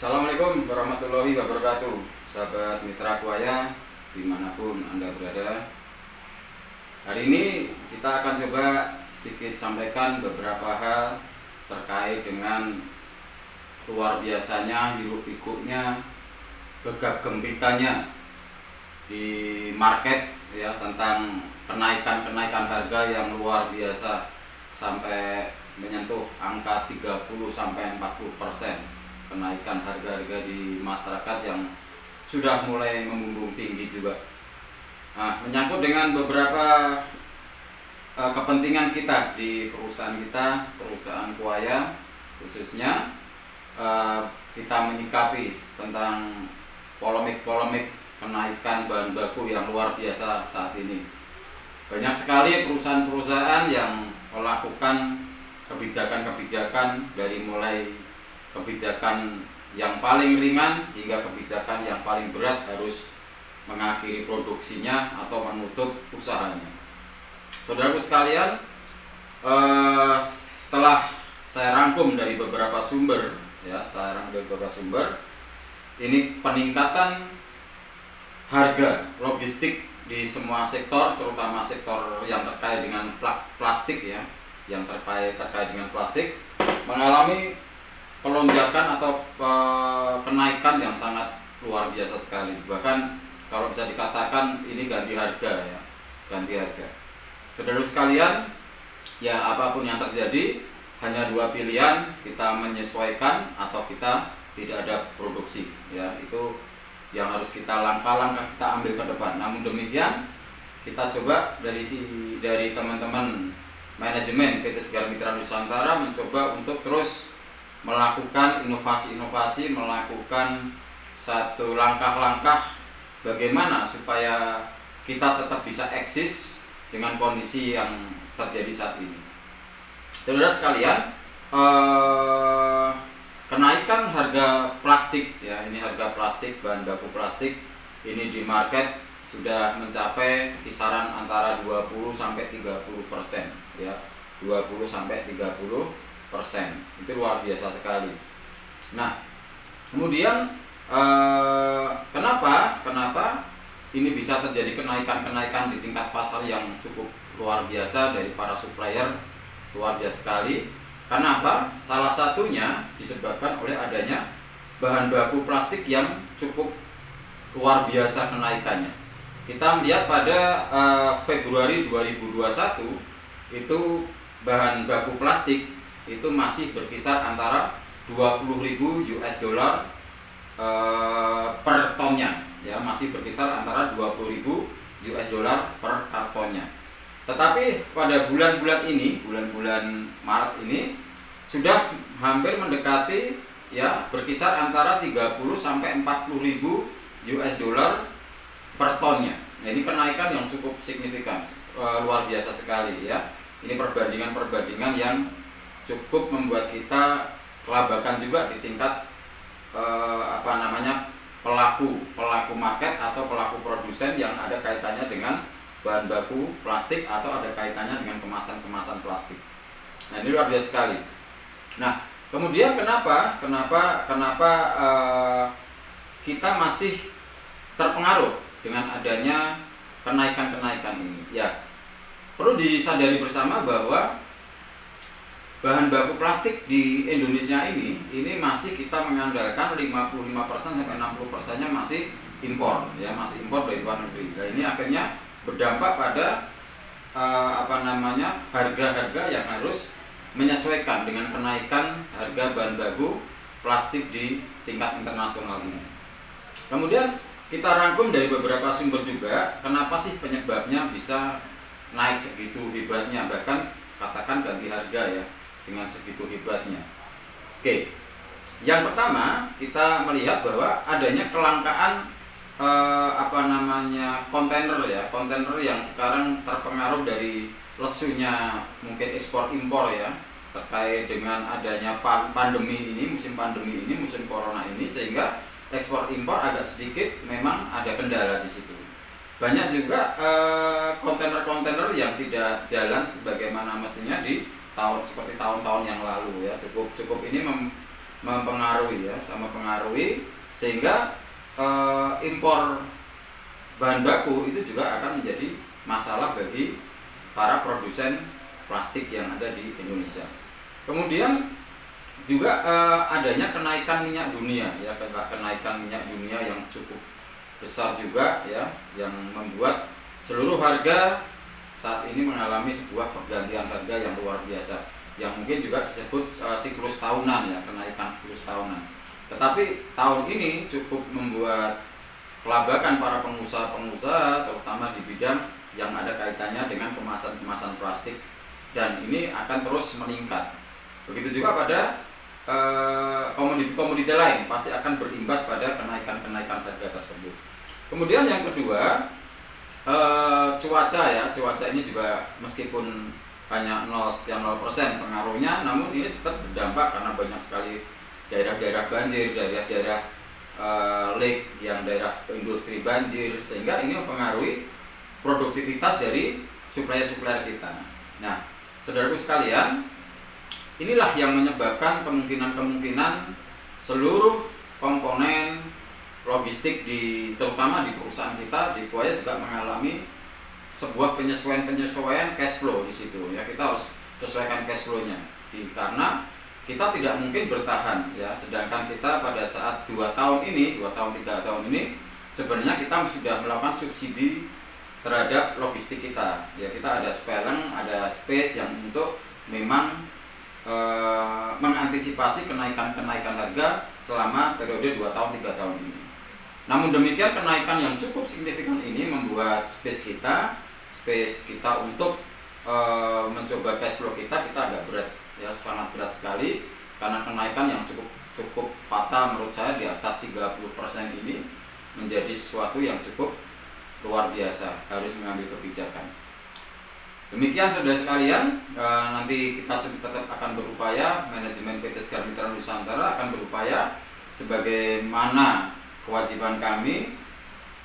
Assalamualaikum warahmatullahi wabarakatuh, sahabat mitra Kuaya dimanapun Anda berada. Hari ini kita akan coba sedikit sampaikan beberapa hal terkait dengan luar biasanya hiruk pikuknya, gegap gempitanya di market ya, tentang kenaikan harga yang luar biasa sampai menyentuh angka 30-40% kenaikan harga-harga di masyarakat yang sudah mulai membumbung tinggi juga. Nah, menyangkut dengan beberapa kepentingan kita di perusahaan kita, perusahaan Kuaya khususnya, kita menyikapi tentang polemik-polemik kenaikan bahan baku yang luar biasa saat ini. Banyak sekali perusahaan-perusahaan yang melakukan kebijakan-kebijakan, dari mulai kebijakan yang paling ringan hingga kebijakan yang paling berat, harus mengakhiri produksinya atau menutup usahanya. Saudaraku sekalian, setelah saya rangkum dari beberapa sumber ini peningkatan harga logistik di semua sektor, terutama sektor yang terkait dengan plastik ya, yang terkait dengan plastik mengalami pelonjakan atau kenaikan yang sangat luar biasa sekali. Bahkan kalau bisa dikatakan ini ganti harga ya, ganti harga. Saudara sekalian, ya apapun yang terjadi, hanya dua pilihan: kita menyesuaikan atau kita tidak ada produksi ya. Itu yang harus kita langkah-langkah kita ambil ke depan. Namun demikian, kita coba dari teman-teman manajemen PT Segar Mitra Nusantara mencoba untuk terus melakukan inovasi-inovasi, melakukan satu langkah-langkah bagaimana supaya kita tetap bisa eksis dengan kondisi yang terjadi saat ini. Saudara sekalian, kenaikan harga plastik ya, ini harga plastik, bahan baku plastik ini di market sudah mencapai kisaran antara 20-30% ya, 20-30%. Itu luar biasa sekali. Nah, kemudian kenapa ini bisa terjadi kenaikan di tingkat pasar yang cukup luar biasa dari para supplier, luar biasa sekali. Karena apa? Salah satunya disebabkan oleh adanya bahan baku plastik yang cukup luar biasa kenaikannya. Kita melihat pada Februari 2021 itu bahan baku plastik itu masih berkisar antara 20.000 US dollar per tonnya ya, masih berkisar antara 20.000 US dollar per kartonnya. Tetapi pada bulan-bulan ini, bulan-bulan Maret ini sudah hampir mendekati ya, berkisar antara 30 sampai 40.000 US dollar per tonnya. Nah, ini kenaikan yang cukup signifikan, luar biasa sekali ya. Ini perbandingan yang cukup membuat kita kelabakan juga di tingkat pelaku market atau pelaku produsen yang ada kaitannya dengan bahan baku plastik atau ada kaitannya dengan kemasan plastik. Nah, ini luar biasa sekali. Nah, kemudian kenapa kita masih terpengaruh dengan adanya kenaikan ini? Ya, perlu disadari bersama bahwa bahan baku plastik di Indonesia ini masih kita mengandalkan 55% sampai 60%-nya masih impor ya, masih impor dari luar negeri. Nah, ini akhirnya berdampak pada harga-harga yang harus menyesuaikan dengan kenaikan harga bahan baku plastik di tingkat internasional ini. Kemudian kita rangkum dari beberapa sumber juga, kenapa sih penyebabnya bisa naik segitu hebatnya, bahkan katakan ganti harga ya, dengan segitu hebatnya. Oke, yang pertama kita melihat bahwa adanya kelangkaan kontainer yang sekarang terpengaruh dari lesunya mungkin ekspor impor ya, terkait dengan adanya pandemi ini, musim corona ini, sehingga ekspor impor agak sedikit memang ada kendala di situ. Banyak juga kontainer yang tidak jalan sebagaimana mestinya di seperti tahun-tahun yang lalu ya. Cukup ini mempengaruhi ya, sama pengaruhi sehingga impor bahan baku itu juga akan menjadi masalah bagi para produsen plastik yang ada di Indonesia. Kemudian juga adanya kenaikan minyak dunia ya, kenaikan minyak dunia yang cukup besar juga ya, yang membuat seluruh harga saat ini mengalami sebuah pergantian harga yang luar biasa, yang mungkin juga disebut siklus tahunan ya, kenaikan siklus tahunan. Tetapi tahun ini cukup membuat kelabakan para pengusaha-pengusaha, terutama di bidang yang ada kaitannya dengan kemasan plastik, dan ini akan terus meningkat. Begitu juga pada komoditi-komoditi lain pasti akan berimbas pada kenaikan harga tersebut. Kemudian yang kedua, cuaca ya, cuaca ini juga meskipun hanya 0,0% pengaruhnya, namun ini tetap berdampak karena banyak sekali daerah-daerah banjir, daerah-daerah lake yang daerah industri banjir, sehingga ini mempengaruhi produktivitas dari supplier-supplier kita. Nah, saudaraku sekalian, inilah yang menyebabkan kemungkinan seluruh komponen logistik terutama di perusahaan kita di Kuwait juga mengalami sebuah penyesuaian cash flow di situ ya. Kita harus sesuaikan cash flow-nya karena kita tidak mungkin bertahan ya, sedangkan kita pada saat 2 tahun 3 tahun ini sebenarnya kita sudah melakukan subsidi terhadap logistik kita ya. Kita ada spelling, ada space yang untuk memang mengantisipasi kenaikan harga selama periode 2 tahun 3 tahun ini. Namun demikian, kenaikan yang cukup signifikan ini membuat space kita untuk mencoba cash flow kita agak berat ya, sangat berat sekali, karena kenaikan yang cukup fatal menurut saya di atas 30% ini menjadi sesuatu yang cukup luar biasa, harus mengambil kebijakan. Demikian saudara sekalian, nanti kita tetap akan berupaya, manajemen PT Segar Mitra Nusantara akan berupaya sebagaimana kewajiban kami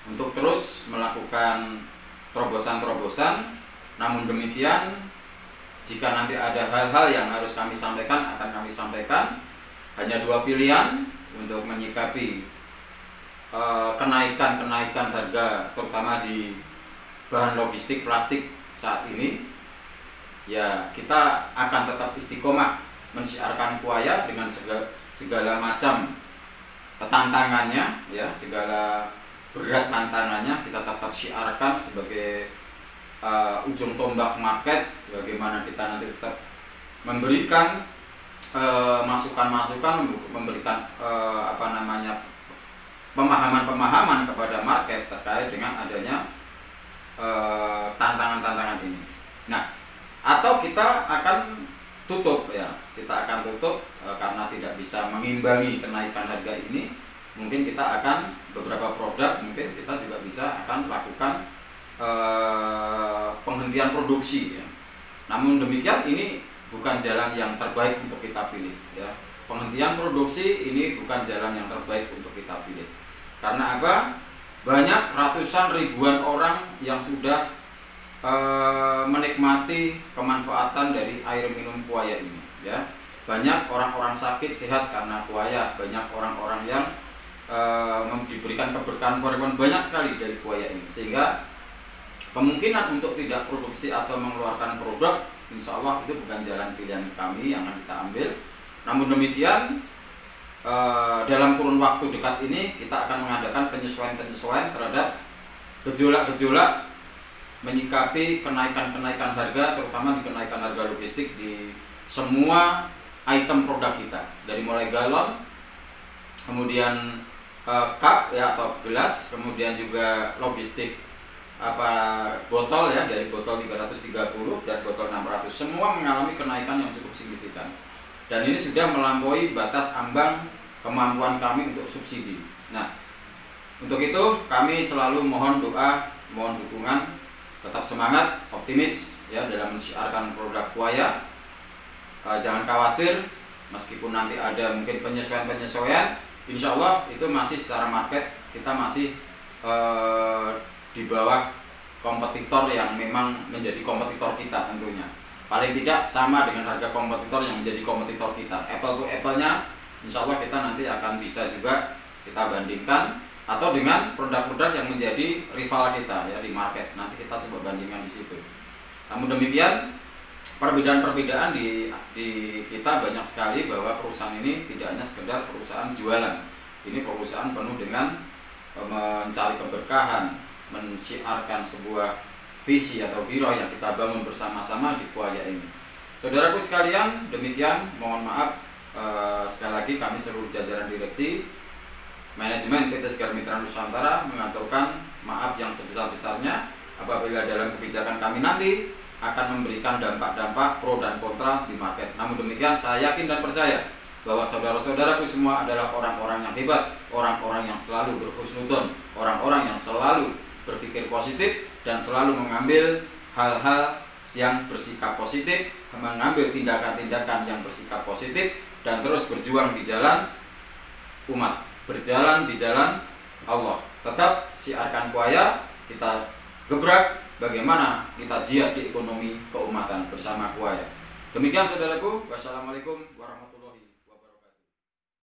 untuk terus melakukan terobosan-terobosan. Namun demikian, jika nanti ada hal-hal yang harus kami sampaikan, akan kami sampaikan. Hanya 2 pilihan untuk menyikapi kenaikan harga terutama di bahan logistik plastik saat ini ya. Kita akan tetap istiqomah mensyiarkan Kuwaya dengan segala macam tantangannya ya, segala berat tantangannya kita tetap syiarkan sebagai ujung tombak market, bagaimana kita nanti tetap memberikan masukan-masukan, memberikan pemahaman-pemahaman kepada market terkait dengan adanya tantangan-tantangan ini. Nah, atau kita akan tutup ya, karena tidak bisa mengimbangi kenaikan harga ini. Mungkin kita akan beberapa produk, mungkin kita juga bisa akan lakukan penghentian produksi ya. Namun demikian, ini bukan jalan yang terbaik untuk kita pilih ya. Penghentian produksi ini bukan jalan yang terbaik untuk kita pilih. Karena apa? Banyak ratusan ribuan orang yang sudah menikmati kemanfaatan dari air minum Kuwaya ini ya. Banyak orang-orang sakit sehat karena Kuwaya, banyak orang-orang yang diberikan keberkahan banyak sekali dari Kuwaya ini, sehingga kemungkinan untuk tidak produksi atau mengeluarkan produk, insya Allah itu bukan jalan pilihan kami yang akan kita ambil. Namun demikian, dalam kurun waktu dekat ini kita akan mengadakan penyesuaian terhadap gejolak menyikapi kenaikan harga, terutama di kenaikan harga logistik di semua item produk kita, dari mulai galon, kemudian cup ya atau gelas, kemudian juga logistik botol ya, dari botol 330 dan botol 600, semua mengalami kenaikan yang cukup signifikan. Dan ini sudah melampaui batas ambang kemampuan kami untuk subsidi. Nah, untuk itu kami selalu mohon doa, mohon dukungan, tetap semangat, optimis ya dalam mensyiarkan produk Kuwaya. Jangan khawatir, meskipun nanti ada mungkin penyesuaian, insya Allah itu masih secara market kita masih di bawah kompetitor yang memang menjadi kompetitor kita tentunya. Paling tidak sama dengan harga kompetitor yang menjadi kompetitor kita. Apple to apple-nya insya Allah kita nanti akan bisa juga kita bandingkan, atau dengan produk-produk yang menjadi rival kita ya di market. Nanti kita coba bandingkan di situ. Namun demikian, perbedaan-perbedaan di kita banyak sekali, bahwa perusahaan ini tidak hanya sekedar perusahaan jualan. Ini perusahaan penuh dengan mencari keberkahan, mensiarkan sebuah visi atau hero yang kita bangun bersama-sama di Kuaya ini. Saudaraku sekalian, demikian, mohon maaf sekali lagi kami seluruh jajaran direksi manajemen PT Segar Mitra Nusantara mengaturkan maaf yang sebesar-besarnya apabila dalam kebijakan kami nanti akan memberikan dampak-dampak pro dan kontra di market. Namun demikian, saya yakin dan percaya bahwa saudara-saudaraku semua adalah orang-orang yang hebat, orang-orang yang selalu berhusnudon, orang-orang yang selalu berpikir positif dan selalu mengambil hal-hal yang bersikap positif, mengambil tindakan-tindakan yang bersikap positif, dan terus berjuang di jalan umat, berjalan di jalan Allah. Tetap siarkan Kuaya, kita gebrak bagaimana kita jihad di ekonomi keumatan bersama Kuaya. Demikian saudaraku, wassalamualaikum warahmatullahi wabarakatuh.